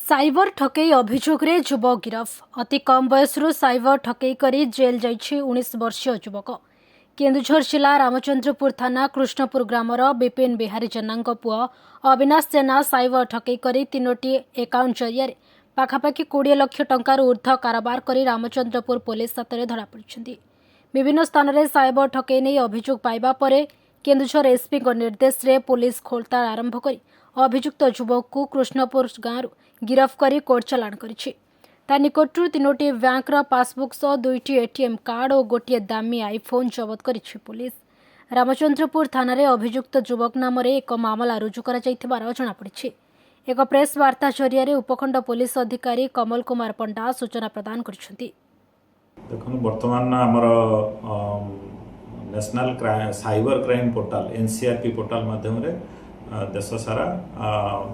Cyber ठकई अभियोग रे युवक गिरफ। अति कम बयसरू साइबर ठकई करी जेल जाइछि 19 वर्षीय युवक। केन्दुझर जिला रामचंद्रपुर थाना कृष्णपुर ग्रामर विपिन बिहारी जेना पुआ अविनाश जेना साइबर ठकई करी 3टी एकाउंट जरिया पाखापाखि 20 लाख टंकार ऊर्ध्व कारोबार करी रामचंद्रपुर पुलिस हाथ में धरा पड़िछन्ति। विभिन्न स्थान में साइबर ठकई नहीं अभियोग पाइबा परे केन्दुझर एसपी निर्देश रे पुलिस खोलताड़ आरंभ कर अभियुक्त युवक को कृष्णपुर गांव गिरफ करी कोर्ट चालाण करिछि। ता निकटरू 3टी बैंकर पासबुक सह 2टी एटीएम कार्ड और गोटे दामी आईफोन जबत करिछि पुलिस। रामचंद्रपुर थाना रे अभियुक्त युवक नाम एक मामला रुजु करा जायथिबार जणापड़िछि। एक प्रेस वार्ता जरिया उपखंड पुलिस अधिकारी कमल कुमार पंडा सूचना प्रदान करिसेंति। देखो वर्तमान आमर national cyber crime portal NCRP portal माध्यम देश सारा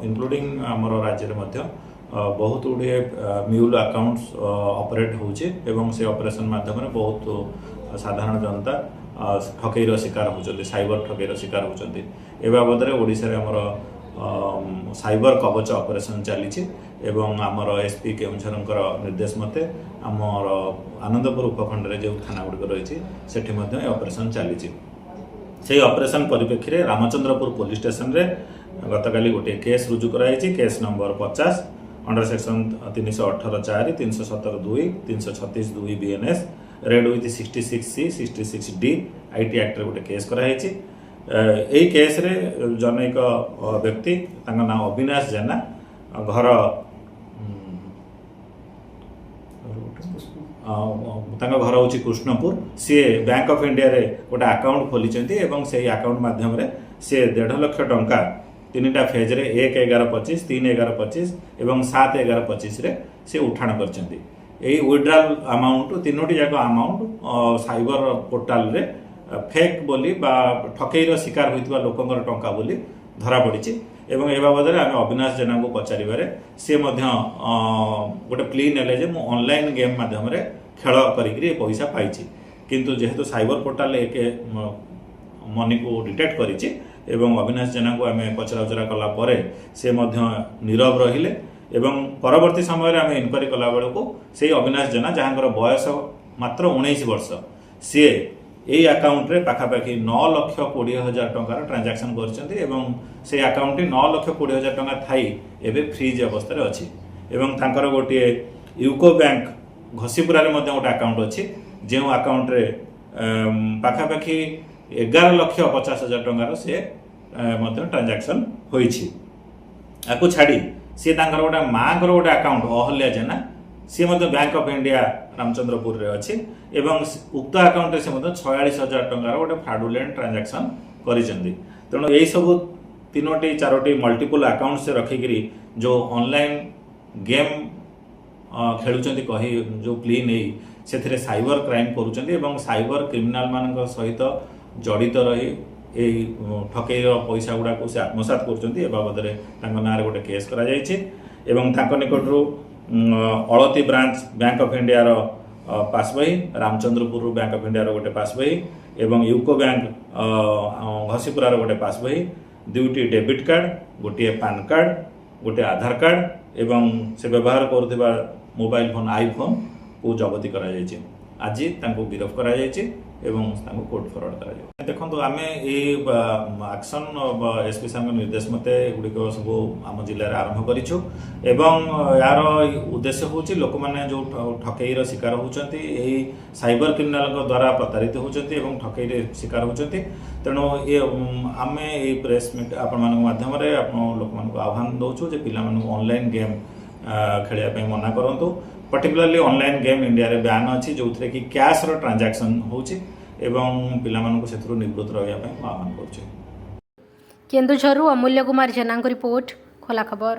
इंक्लूडिंग आमर राज्य में बहुत गुड़े म्यूल अकाउंट्स ऑपरेट होचे एवं से ऑपरेशन माध्यम बहुत साधारण जनता ठकईर शिकार होचंती, साइबर ठकईर शिकार होचंती। ए बाबद ओडिशा रे हमर साइबर कवच ऑपरेशन चली एवं आमर एसपी केउंझरंकर निर्देश मते आमर आनंदपुर उपखंड रे जो थाना गुड़िक रही सेठी मध्य ऑपरेशन चली। से ऑपरेशन परिप्रेक्षी में रामचंद्रपुर पुलिस स्टेशन रे गतकाली गोटे केस रुजु कराई। Case number 50 under section 318(4), 317(2), 336(2) BNS red with 66C 66D IT act रे गोटे केस कराई। यही केस रे जन एक व्यक्ति तांका नाम अविनाश जेना घर घर हूँ कृष्णपुर। सी बैंक ऑफ इंडिया रे गोटे अकाउंट खोली से अकाउंट माध्यम से 1.5 लाख टंका 3टा फेज रे 1/11/25, 3/11/25 और 7/11/25 रे से उठाण करछन्ती। एई विड्रॉल अमाउंट 3टी जाक अमाउंट साइबर पोर्टाल रे फेक बोली बा ठकईर शिकार होइतबा लोकंकर टंका बोली धरा पड़ी। एवं ए बाबद आम अविनाश जेना को पचारे सी गोटे प्ली नेले जे ऑनलाइन गेम माध्यम खेल कर पैसा पाई, किंतु जेहेतु साइबर पोर्टाल एक मनी को डिटेक्ट करिछि एवं अविनाश जेना को आम पचरा उचरा कला परे से नीरव रहिले एवं परवर्ती समय आम इनक्वारी कला बेलू से अविनाश जेना जहाँकर बयस मात्र 19 वर्ष सी यही अकाउंट रे पाखापाखि 9,20,000 टंकार ट्रांजैक्शन करछन्ती एवं से अकाउंट 9,20,000 टंका थाई एबे फ्रीज अवस्था रे अछि। एवं तांकर गोटे यूको बैंक घसीपुरा रे गोटे अकाउंट अछि जो अकाउंट रे पाखापाखि 11,50,000 टंकार से ट्रांजैक्शन होइछि। आकु छाड़ी सी तांकर गोटे माँ गोटे अकाउंट अहल्या जेना सी बैंक ऑफ इंडिया रामचंद्रपुर रे अछि एवं उक्त अकाउंट से 46,000 टंकार गोटे फ्रॉडुलेंट ट्रांजैक्शन करिसेंती। तेणु यही सब 3टी 4टी मल्टीपल अकाउंट से रखिकी जो ऑनलाइन गेम खेलुचंती कही जो प्ली नहीं से साइबर क्राइम करुचंती एवं साइबर क्रिमिनाल मान सहित जड़ित रही यही ठकईर पैसा गुड़ा को से आत्मसात कर बाबद ना गोटे केस करा एवं निकटरू अड़ती ब्रांच बैंक ऑफ इंडिया रो पास बही, रामचंद्रपुर बैंक ऑफ इंडिया रो गोटे पास बही एवं यूको बैंक घसीपुरा रो गोटे पास बही, 2टी डेबिट कार्ड, गोटे पैन कार्ड, गोटे आधार कार्ड एवं से व्यवहार करुवा मोबाइल फोन आईफोन को जबती करा जायछि। आज तांको गिरफ करा जायछि एवं तांको कोर्ट फरवर्ड करा जाय। देखंतु आमे ए एक्शन एसपी साहब निर्देश मते गुडिक सब आम जिले में आरंभ करिछु एवं यार उद्देश्य होछि लोक माने जो ठकईर शिकार होचंती एही साइबर क्रिमिनाल द्वारा प्रतारित होचंती एवं ठकईर शिकार होचंती। तेणु ये आमे ए प्रेस मीट आपण मानक माध्यम रे आपण लोक मानक आह्वान दउछु जे पिला मानक ऑनलाइन गेम खेलिया पे मना करंतु। Particularly online game India Ray Ban अछि जो कि कैश रो ट्रांजैक्शन होछि एवं पिला मानक सेथुर निवृत्त रहया पे आह्वान करछु। केन्दुझरु अमूल्य कुमार जेना रिपोर्ट, खोला खबर।